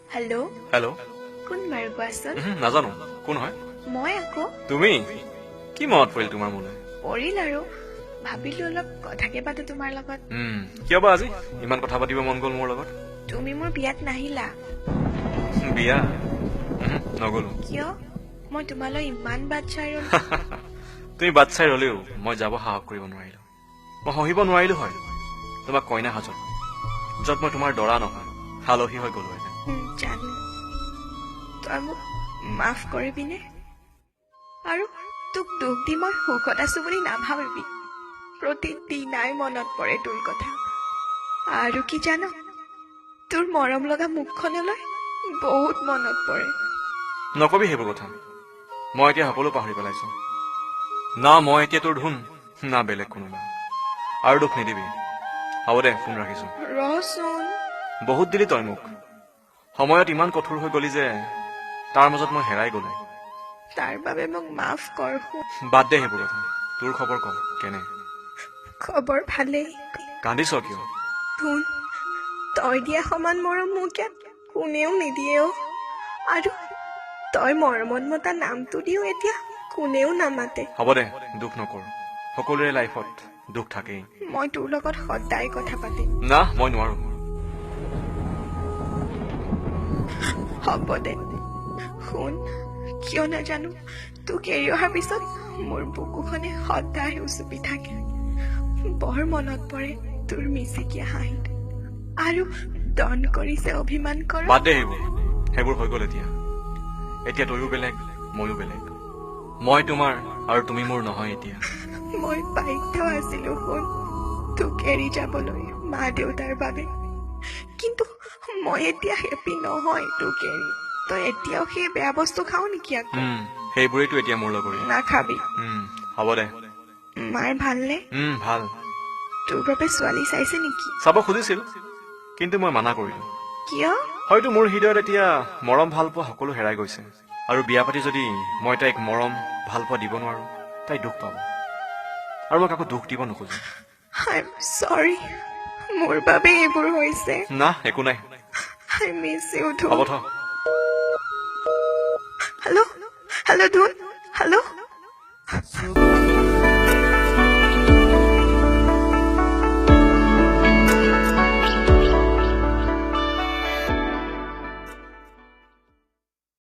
hello' hello' কোন বাৰু কোৱাচোন নাজানো কোন হয় মই আকৌ তুমি কি মনত পৰিল তোমাৰ মোলৈ পৰিল আৰু ভাবিলো অলপ কথাকে পাতো তোমাৰ লগত কিয় বা আজি ইমান কথা পাতিব মন গ'ল মোৰ লগত তুমি মোৰ বিয়াত নাহিলা বিয়া নগলো কিয় মই তোমালৈ ইমান বাট চাই ৰলো তুমি বাট চাই ৰলেও মই যাব সাহস কৰিব নোৱাৰিলো মই সহিব নোৱাৰিলো হয় তোমাক কইনা সাজত য'ত মই তোমাৰ দৰা নহয় আলহী হৈ গলো জানো তই মোক মাফ কৰিবিনে আৰু তোক দুখ দি মই সুখত আছো বুলি নাভাবিবি প্ৰতিদিনাই মনত পৰে তোৰ কথা আৰু কি জান তোৰ মৰম লগা মুখখনলৈ বহুত মনত পৰে নকবি সেইবোৰ কথা মই এতিয়া সকলো পাহৰি পেলাইছো না মই এতিয়া তোৰ ধুন না বেলেগ কোনোবা আৰু দুখ নিদিবি হ'ব দে ফোন ৰাখিছো ৰচোন বহুত দিলি তই মোক সময়ত ইমান কঠোৰ হৈ গলি যে তাৰ মাজত মই হেৰাই গলো তাৰ বাবে মোক মাফ কৰ বাদ দে সেইবোৰ কথা তোৰ খবৰ ক কেনে খবৰ ভালেই কান্দিছ কিয় ধুন তই দিয়া সমান মৰম মোক ইয়াত কোনেও নিদিয়ে অ আৰু তই মৰমত মতা নামটো দিও এতিয়া কোনেও নামাতে হ'ব দে দুখ নকৰ সকলোৰে লাইফত দুখ থাকেই মই তোৰ লগত সদায় কথা পাতিম না মই নোৱাৰো হ'ব দে শুন কিয় নাজানো তোক এৰি অহাৰ পিছত মোৰ বুকুখনে সদায় উচুপি থাকে বৰ মনত পৰে তোৰ মিচিকীয়া হাঁহিত আৰু দন কৰিছে অভিমান কৰ বাদ দে সেইবোৰ হৈ গল এতিয়া তইও বেলেগ ময়ো বেলেগ মই তোমাৰ আৰু তুমি মোৰ নহয় এতিয়া মই বাধ্য আছিলো শুন তোক এৰি যাবলৈ মা দেউতাৰ বাবে কিন্তু মই এতিয়া হেপী নহয় তোক এৰি তই এতিয়াও সেই বেয়া বস্তু খাও নেকি আকৌ সেইবোৰেইতো এতিয়া মোৰ লগৰী নাখাবি হ'ব দে মাৰ ভালনে ভাল তোৰ বাবে ছোৱালী চাইছে নেকি চাব খুজিছিল কিন্তু মই মানা কৰিলো কিয় হয়তো মোৰ হৃদয়ত এতিয়া মৰম ভাল পোৱা সকলো হেৰাই গৈছে আৰু বিয়া পাতি যদি মই তাইক মৰম ভাল পোৱা দিব নোৱাৰো তাই দুখ পাব আৰু মই কাকো দুখ দিব নোখোজো I'm sorry মোৰ বাবে এইবোৰ হৈছে না একো নাই I miss you ধুন হ'ব থ হেল্ল' ধুন হেল্ল'